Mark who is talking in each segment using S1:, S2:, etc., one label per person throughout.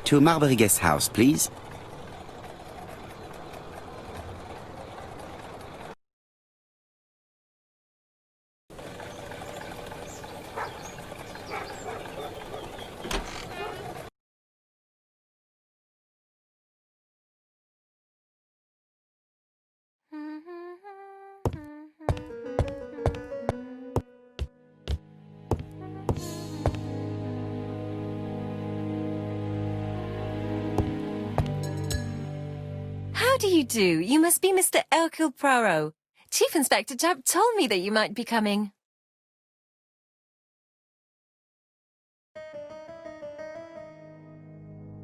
S1: To Marbury Guest House, please.
S2: How do you do? You must be Mr. Hercule Poirot. Chief Inspector Jupp told me that you might be coming.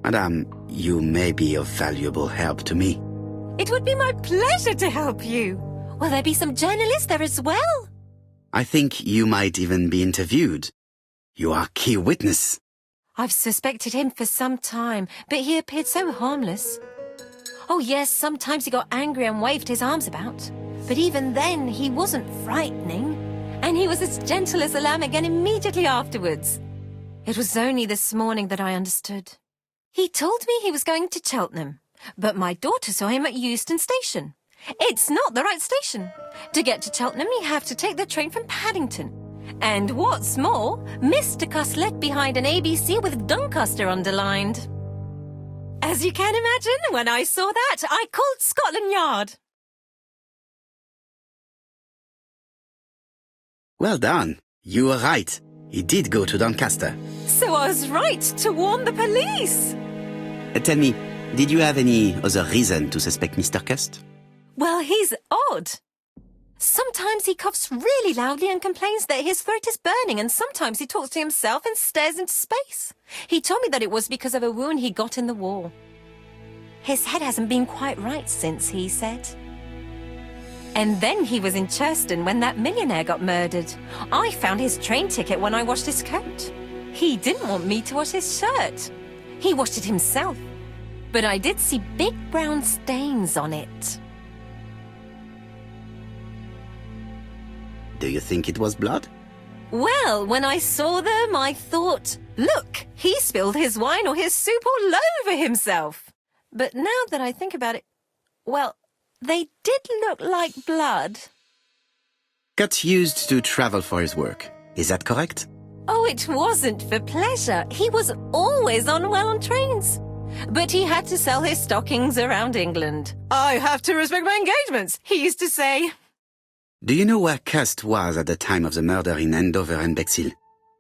S1: Madame, you may be of valuable help to me.
S2: It would be my pleasure to help you. Will there be some journalists there as well?
S1: I think you might even be interviewed. You are key witness.
S2: I've suspected him for some time, but he appeared so harmless. Oh yes, sometimes he got angry and waved his arms about. But even then, he wasn't frightening. And he was as gentle as a lamb again immediately afterwards. It was only this morning that I understood. He told me he was going to Cheltenham, but my daughter saw him at Euston Station. It's not the right station. To get to Cheltenham, you have to take the train from Paddington. And what's more, Mr. Cuss left behind an ABC with Doncaster underlined. As you can imagine, when I saw that, I called Scotland Yard.
S1: Well done. You were right. He did go to Doncaster.
S2: So I was right to warn the police.
S1: Tell me, did you have any other reason to suspect Mr. Cust?
S2: Well, he's odd. Sometimes he coughs really loudly and complains that his throat is burning, and sometimes he talks to himself and stares into space. He told me that it was because of a wound he got in the war. His head hasn't been quite right since, he said. And then he was in Churston when that millionaire got murdered. I found his train ticket when I washed his coat. He didn't want me to wash his shirt. He washed it himself. But I did see big brown stains on it.
S1: Do you think it was blood?
S2: Well, when I saw them, I thought, look, he spilled his wine or his soup all over himself. But now that I think about it, well, they did look like blood.
S1: Cust used to travel for his work. Is that correct?
S2: Oh, it wasn't for pleasure. He was always unwell on trains. But he had to sell his stockings around England. I have to respect my engagements, he used to say.
S1: Do you know where Cust was at the time of the murder in Andover and Bexhill?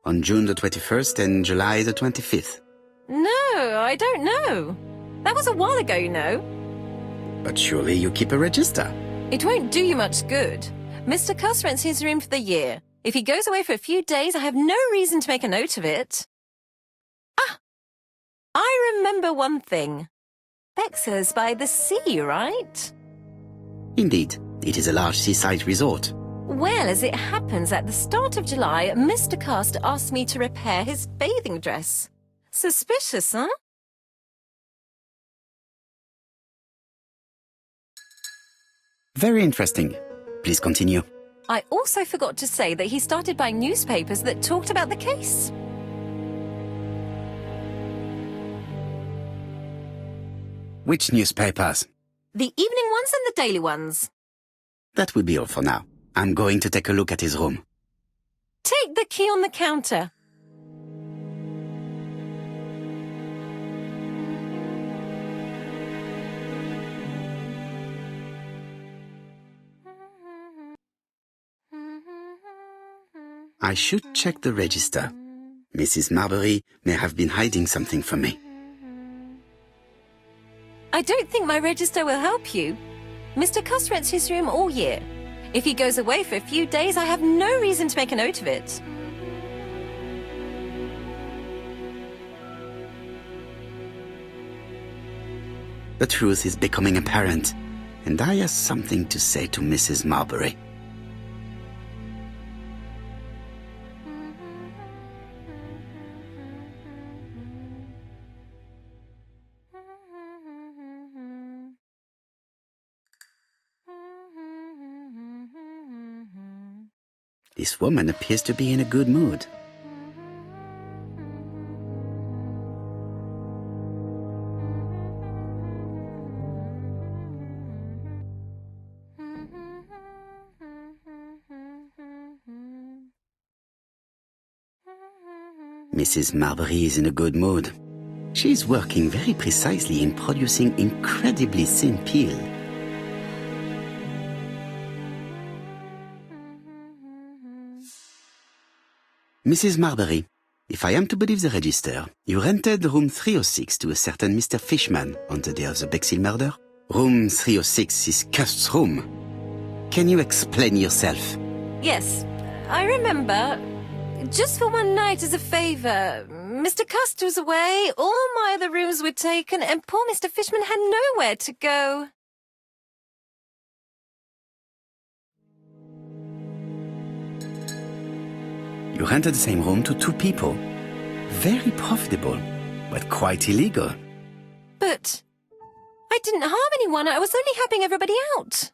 S1: On June the 21st and July the 25th?
S2: No, I don't know. That was a while ago, you know.
S1: But surely you keep a register.
S2: It won't do you much good. Mr. Cuss rents his room for the year. If he goes away for a few days, I have no reason to make a note of it. Ah! I remember one thing. Bexhill's by the sea, right?
S1: Indeed. It is a large seaside resort.
S2: Well, as it happens, at the start of July, Mr. Cust asked me to repair his bathing dress. Suspicious, huh?
S1: Very interesting. Please continue.
S2: I also forgot to say that he started buying newspapers that talked about the case.
S1: Which newspapers?
S2: The evening ones and the daily ones.
S1: That will be all for now. I'm going to take a look at his room.
S2: Take the key on the counter.
S1: I should check the register. Mrs. Marbury may have been hiding something from me.
S2: I don't think my register will help you. Mr. Cuss rents his room all year. If he goes away for a few days, I have no reason to make a note of it.
S1: The truth is becoming apparent, and I have something to say to Mrs. Marbury. This woman appears to be in a good mood. Mrs. Marbury is in a good mood. She is working very precisely in producing incredibly thin peel. Mrs. Marbury, if I am to believe the register, you rented room 306 to a certain Mr. Fishman on the day of the Bexhill murder. Room 306 is Cust's room. Can you explain yourself?
S2: Yes, I remember. Just for one night as a favour. Mr. Cust was away, all my other rooms were taken, and poor Mr. Fishman had nowhere to go.
S1: You rented the same room to two people. Very profitable, but quite illegal.
S2: But I didn't harm anyone. I was only helping everybody out.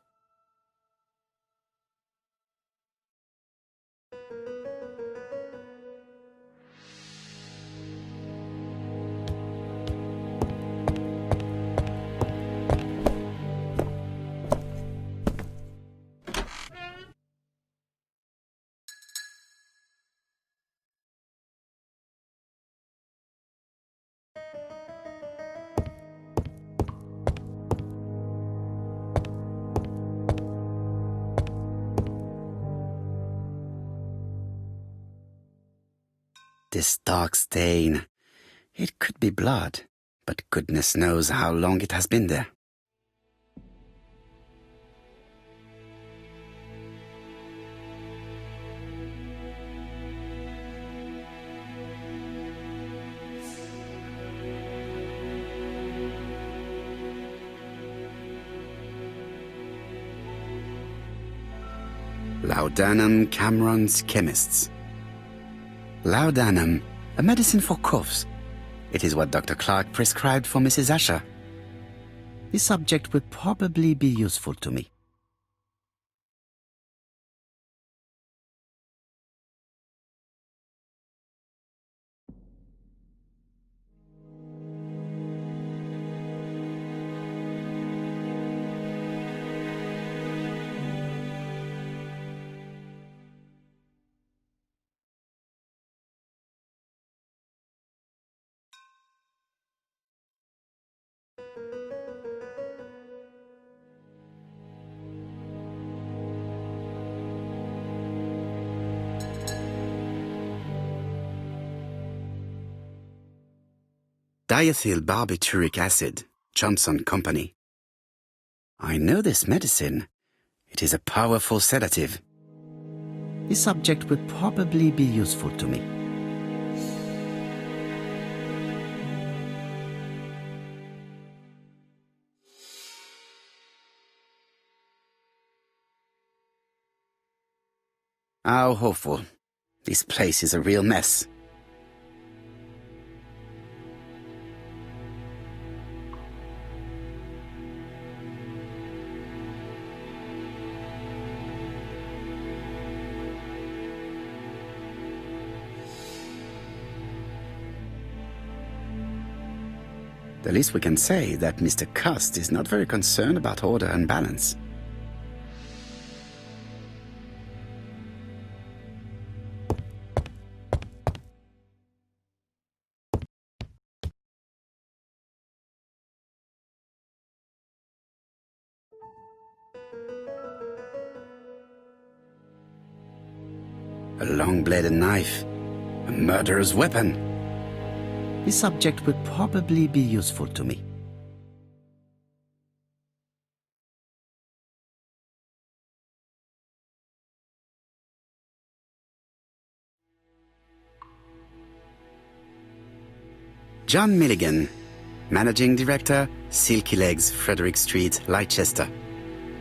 S1: This dark stain. It could be blood, but goodness knows how long it has been there. Laudanum Cameron's Chemists. Laudanum, a medicine for coughs. It is what Dr. Clark prescribed for Mrs. Asher. This subject will probably be useful to me. Diethyl barbituric acid, Johnson Company. I know this medicine. It is a powerful sedative. This subject will probably be useful to me. How hopeful. This place is a real mess. The least we can say that Mr. Cust is not very concerned about order and balance. A long-bladed knife, a murderer's weapon. This subject will probably be useful to me. John Milligan, Managing Director, Silky Legs, Frederick Street, Leicester.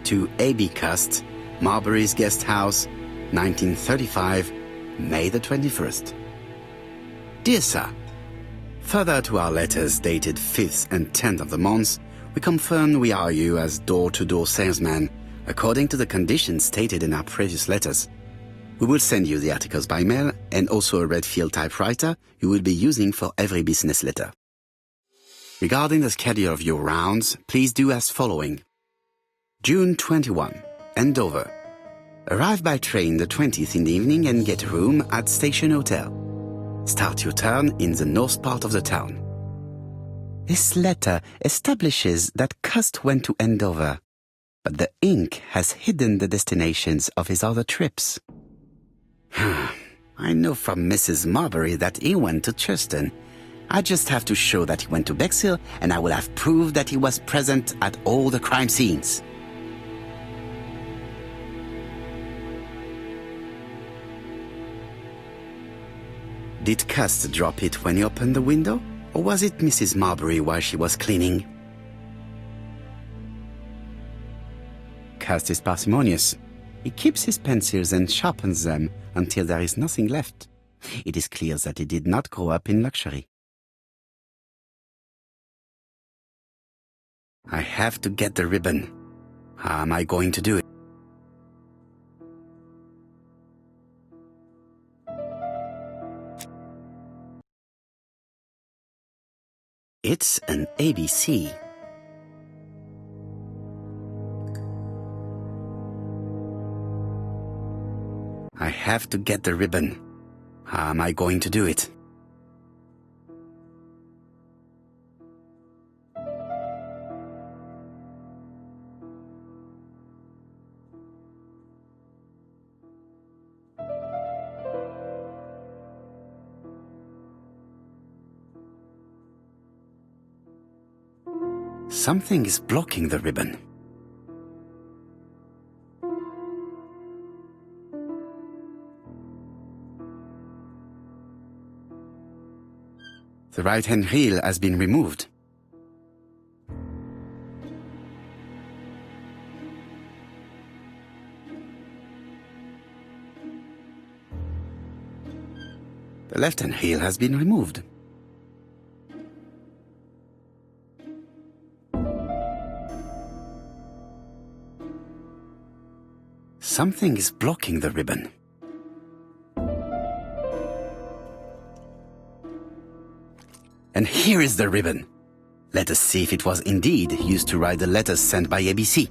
S1: To A.B. Cust, Marbury's Guest House, 1935, May the 21st. Dear Sir, further to our letters dated 5th and 10th of the month, we confirm we are you as door-to-door salesman, according to the conditions stated in our previous letters. We will send you the articles by mail and also a Redfield typewriter you will be using for every business letter. Regarding the schedule of your rounds, please do as following. June 21, Andover. Arrive by train the 20th in the evening and get a room at Station Hotel. Start your turn in the north part of the town. This letter establishes that Cust went to Andover, but the ink has hidden the destinations of his other trips. I know from Mrs. Marbury that he went to Churston. I just have to show that he went to Bexhill, and I will have proved that he was present at all the crime scenes. Did Cust drop it when he opened the window, or was it Mrs. Marbury while she was cleaning? Cust is parsimonious. He keeps his pencils and sharpens them until there is nothing left. It is clear that he did not grow up in luxury. I have to get the ribbon. How am I going to do it? It's an ABC. I have to get the ribbon. How am I going to do it? Something is blocking the ribbon. The right-hand heel has been removed. The left-hand heel has been removed. Something is blocking the ribbon. And here is the ribbon. Let us see if it was indeed used to write the letters sent by ABC.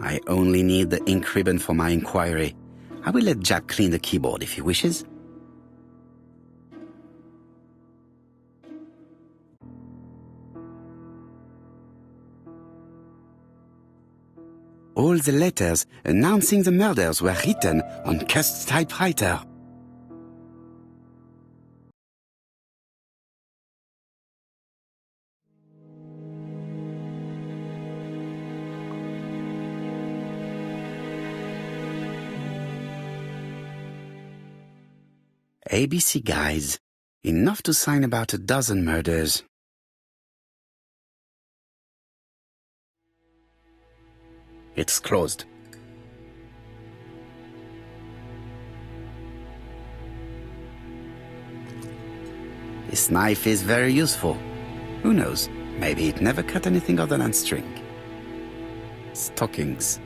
S1: I only need the ink ribbon for my inquiry. I will let Jack clean the keyboard if he wishes. All the letters announcing the murders were written on Cust's typewriter. ABC guys, enough to sign about a dozen murders. It's closed. This knife is very useful. Who knows, maybe it never cut anything other than string. Stockings.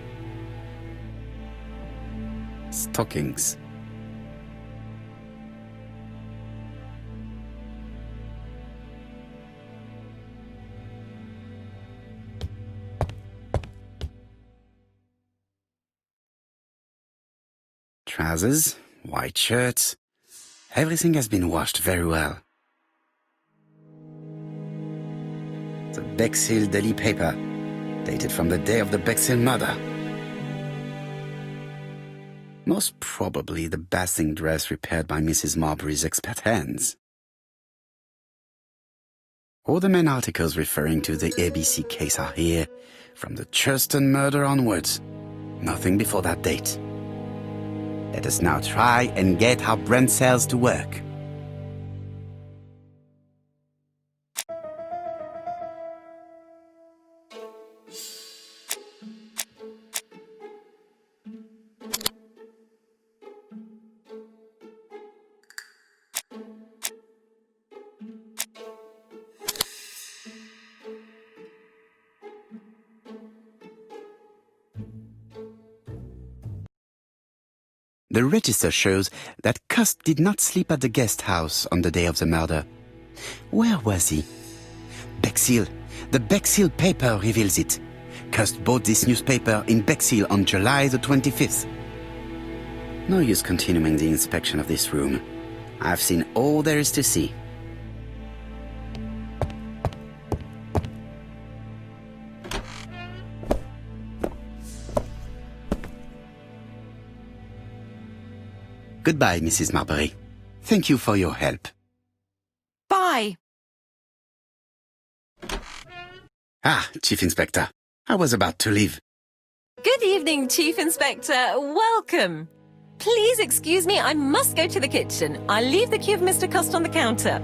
S1: Stockings. Trousers, white shirts. Everything has been washed very well. The Bexhill daily paper, dated from the day of the Bexhill murder. Most probably the bathing dress repaired by Mrs. Marbury's expert hands. All the main articles referring to the ABC case are here, from the Churston murder onwards. Nothing before that date. Let us now try and get our brain cells to work. The register shows that Cust did not sleep at the guest house on the day of the murder. Where was he? Bexhill. The Bexhill paper reveals it. Cust bought this newspaper in Bexhill on July the 25th. No use continuing the inspection of this room. I've seen all there is to see. Goodbye, Mrs. Marbury. Thank you for your help.
S2: Bye.
S1: Ah, Chief Inspector. I was about to leave.
S2: Good evening, Chief Inspector. Welcome. Please excuse me, I must go to the kitchen. I'll leave the key of Mr. Cust on the counter.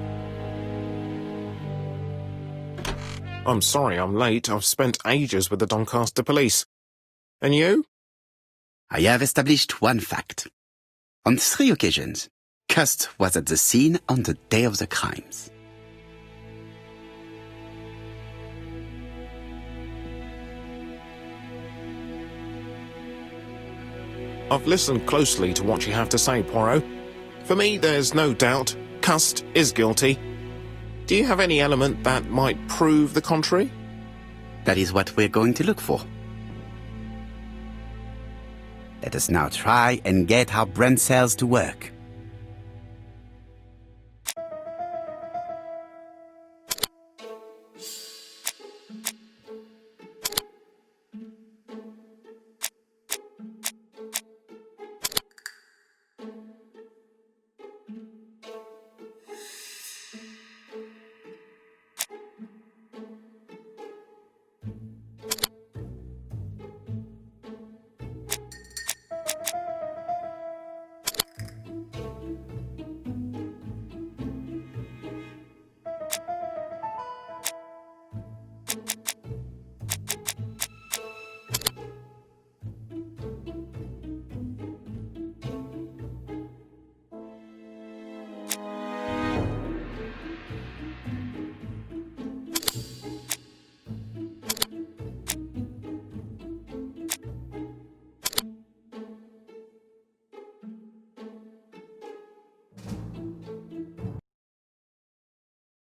S3: I'm sorry I'm late. I've spent ages with the Doncaster police. And you?
S1: I have established one fact. On 3 occasions, Cust was at the scene on the day of the crimes.
S3: I've listened closely to what you have to say, Poirot. For me, there's no doubt Cust is guilty. Do you have any element that might prove the contrary?
S1: That is what we're going to look for. Let us now try and get our brain cells to work.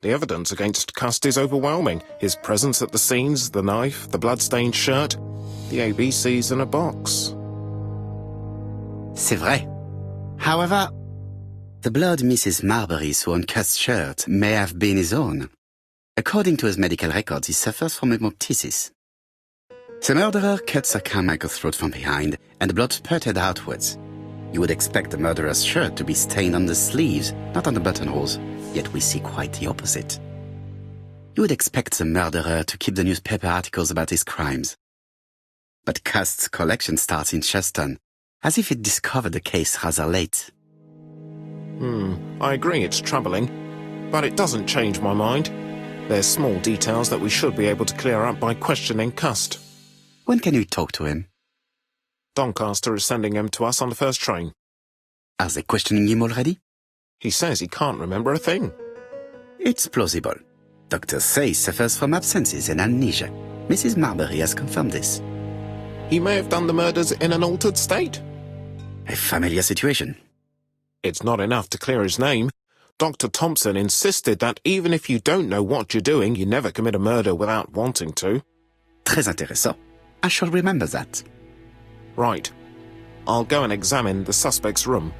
S3: The evidence against Cust is overwhelming. His presence at the scenes, the knife, the blood-stained shirt, the ABCs in a box.
S1: C'est vrai. However, the blood Mrs. Marbury saw on Cust's shirt may have been his own. According to his medical records, he suffers from hemoptysis. The murderer cut Sir Carmichael's throat from behind, and the blood spurted outwards. You would expect the murderer's shirt to be stained on the sleeves, not on the buttonholes, yet we see quite the opposite. You would expect the murderer to keep the newspaper articles about his crimes. But Cust's collection starts in Cheston, as if it discovered the case rather late.
S3: I agree it's troubling, but it doesn't change my mind. There's small details that we should be able to clear up by questioning Cust.
S1: When can we talk to him?
S3: Doncaster is sending him to us on the first train.
S1: Are they questioning him already?
S3: He says he can't remember a thing.
S1: It's plausible. Doctors say he suffers from absences and amnesia. Mrs. Marbury has confirmed this.
S3: He may have done the murders in an altered state.
S1: A familiar situation.
S3: It's not enough to clear his name. Dr. Thompson insisted that even if you don't know what you're doing, you never commit a murder without wanting to.
S1: Très intéressant. I shall remember that.
S3: Right. I'll go and examine the suspect's room.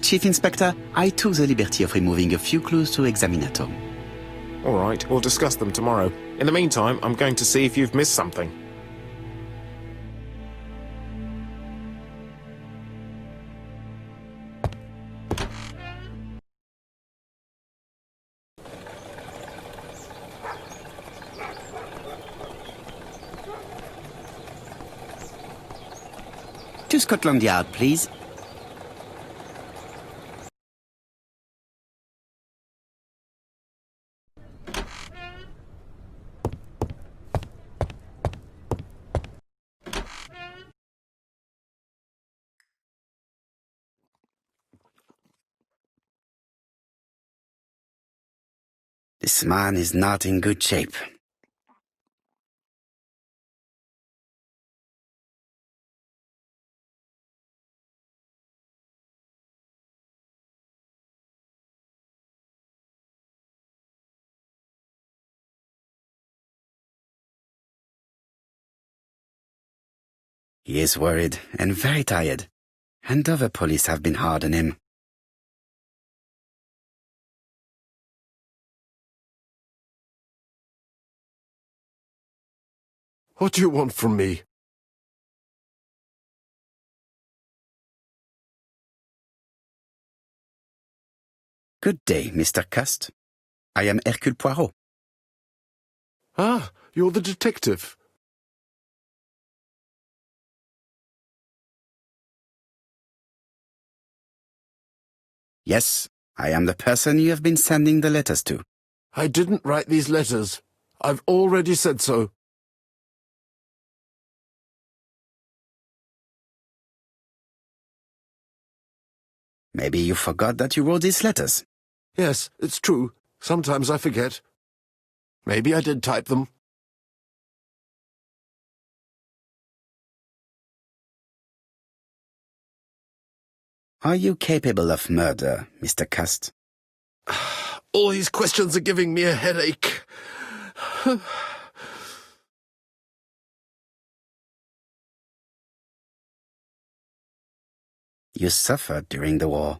S1: Chief Inspector, I took the liberty of removing a few clues to examine at home.
S3: All right, we'll discuss them tomorrow. In the meantime, I'm going to see if you've missed something.
S1: To Scotland Yard, please. This man is not in good shape. He is worried and very tired. And other police have been hard on him.
S4: What do you want from me?
S1: Good day, Mr. Cust. I am Hercule Poirot.
S4: Ah, you're the detective.
S1: Yes, I am the person you have been sending the letters to.
S4: I didn't write these letters. I've already said so.
S1: Maybe you forgot that you wrote these letters.
S4: Yes, it's true. Sometimes I forget. Maybe I did type them.
S1: Are you capable of murder, Mr. Cust?
S4: All these questions are giving me a headache.
S1: You suffered during the war.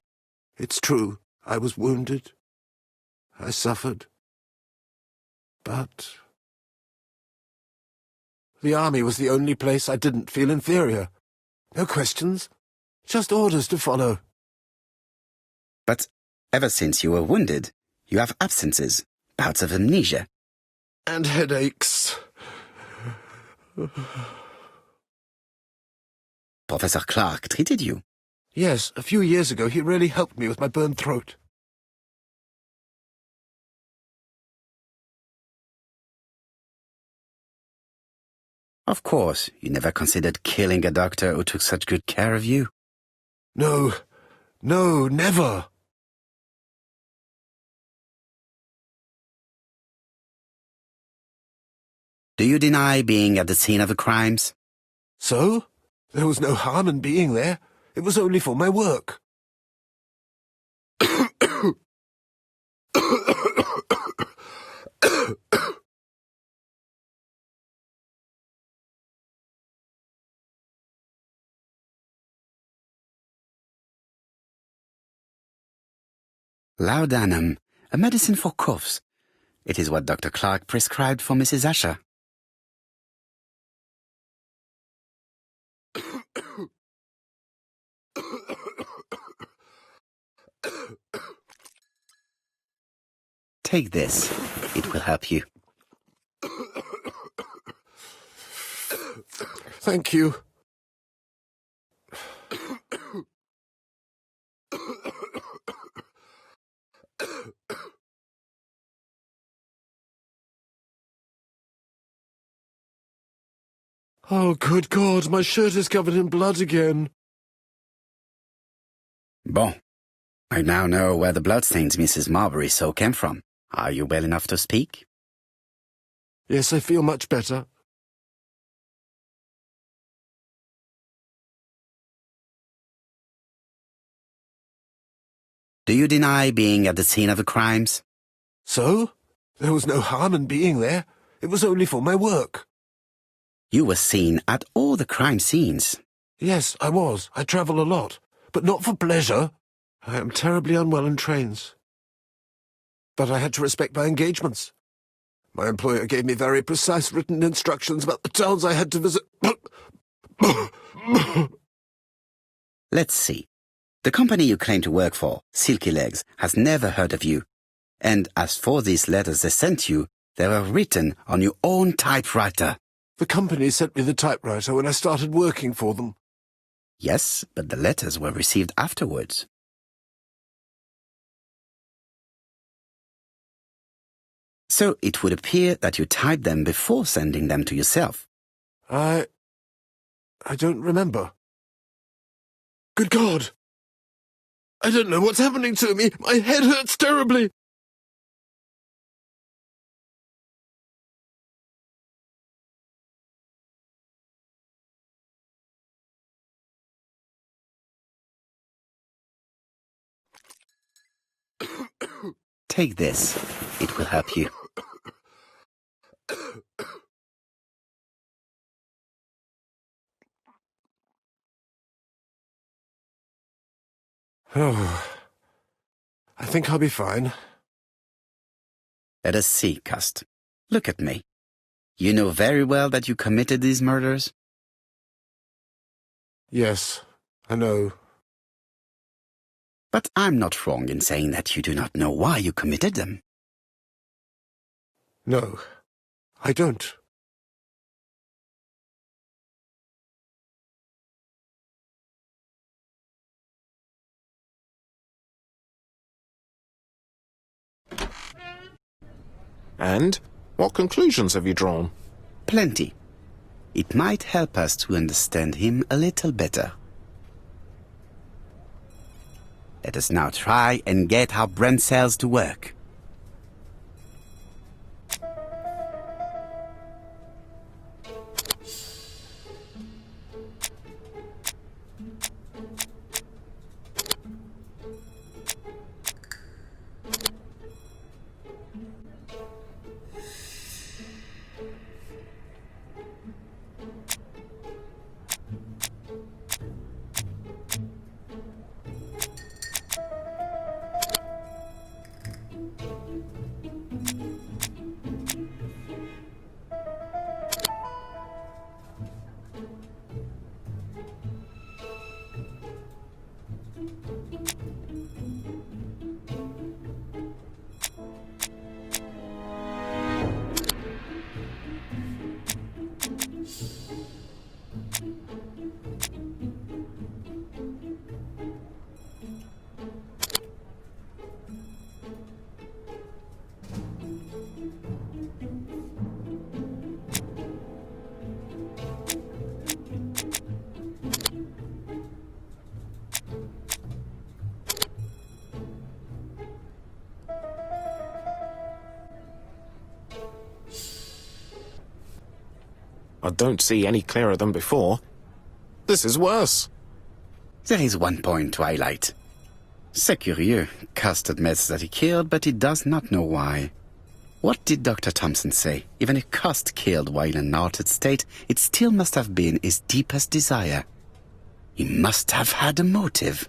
S4: It's true. I was wounded. I suffered. But the army was the only place I didn't feel inferior. No questions. Just orders to follow.
S1: But ever since you were wounded, you have absences, bouts of amnesia.
S4: And headaches.
S1: Professor Clark treated you.
S4: Yes, a few years ago he really helped me with my burned throat.
S1: Of course, you never considered killing a doctor who took such good care of you.
S4: No, never.
S1: Do you deny being at the scene of the crimes?
S4: So? There was no harm in being there. It was only for my work.
S1: Laudanum, a medicine for coughs. It is what Dr. Clark prescribed for Mrs. Asher. Take this. It will help you.
S4: Thank you. Oh, good God, my shirt is covered in blood again.
S1: Bon. I now know where the bloodstains Mrs. Marbury saw came from. Are you well enough to speak?
S4: Yes, I feel much better.
S1: Do you deny being at the scene of the crimes?
S4: So? There was no harm in being there. It was only for my work.
S1: You were seen at all the crime scenes.
S4: Yes, I was. I travel a lot, but not for pleasure. I am terribly unwell in trains. But I had to respect my engagements. My employer gave me very precise written instructions about the towns I had to visit.
S1: Let's see. The company you claim to work for, Silky Legs, has never heard of you. And as for these letters they sent you, they were written on your own typewriter.
S4: The company sent me the typewriter when I started working for them.
S1: Yes, but the letters were received afterwards. So it would appear that you typed them before sending them to yourself.
S4: I don't remember. Good God! I don't know what's happening to me. My head hurts terribly.
S1: Take this. It will help you.
S4: Oh, I think I'll be fine.
S1: Let us see, Cust. Look at me. You know very well that you committed these murders?
S4: Yes, I know.
S1: But I'm not wrong in saying that you do not know why you committed them.
S4: No, I don't.
S3: And what conclusions have you drawn?
S1: Plenty. It might help us to understand him a little better. Let us now try and get our brain cells to work.
S3: I don't see any clearer than before. This is worse.
S1: There is one point to highlight. C'est curieux. Cust admits that he killed, but he does not know why. What did Dr. Thompson say? Even if Cust killed while in an altered state, it still must have been his deepest desire. He must have had a motive.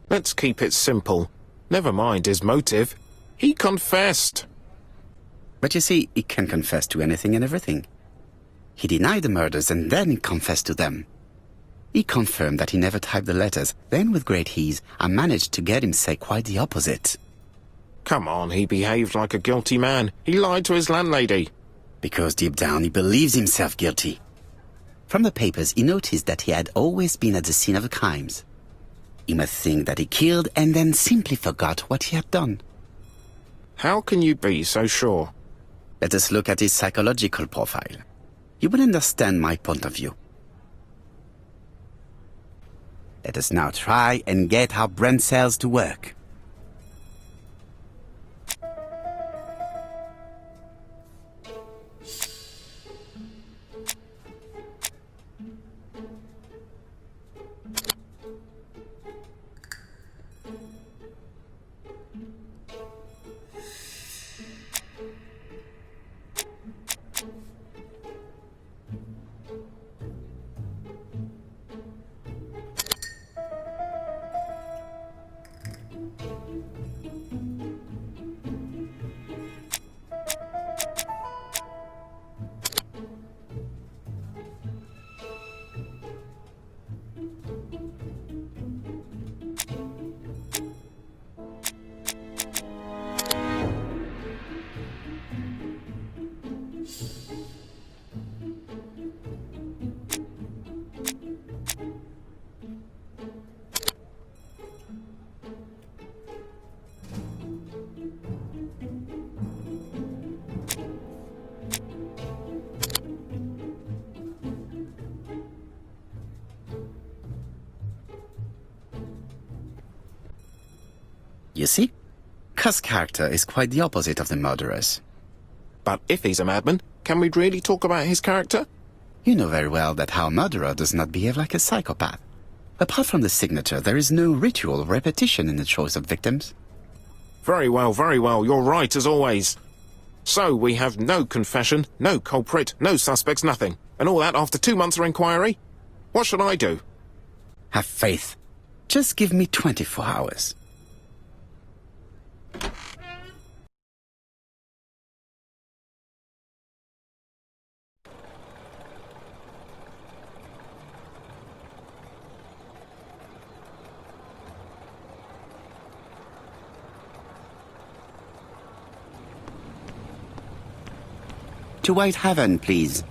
S3: Let's keep it simple. Never mind his motive. He confessed.
S1: But you see, he can confess to anything and everything. He denied the murders and then confessed to them. He confirmed that he never typed the letters. Then, with great ease, I managed to get him say quite the opposite.
S3: Come on, he behaved like a guilty man. He lied to his landlady.
S1: Because deep down he believes himself guilty. From the papers, he noticed that he had always been at the scene of the crimes. He must think that he killed and then simply forgot what he had done.
S3: How can you be so sure?
S1: Let us look at his psychological profile. You will understand my point of view. Let us now try and get our brain cells to work. You see? Cust's character is quite the opposite of the murderer's.
S3: But if he's a madman, can we really talk about his character?
S1: You know very well that our murderer does not behave like a psychopath. Apart from the signature, there is no ritual repetition in the choice of victims.
S3: Very well, you're right as always. So we have no confession, no culprit, no suspects, nothing. And all that after 2 months of inquiry? What should I do?
S1: Have faith. Just give me 24 hours. To White Heaven, please.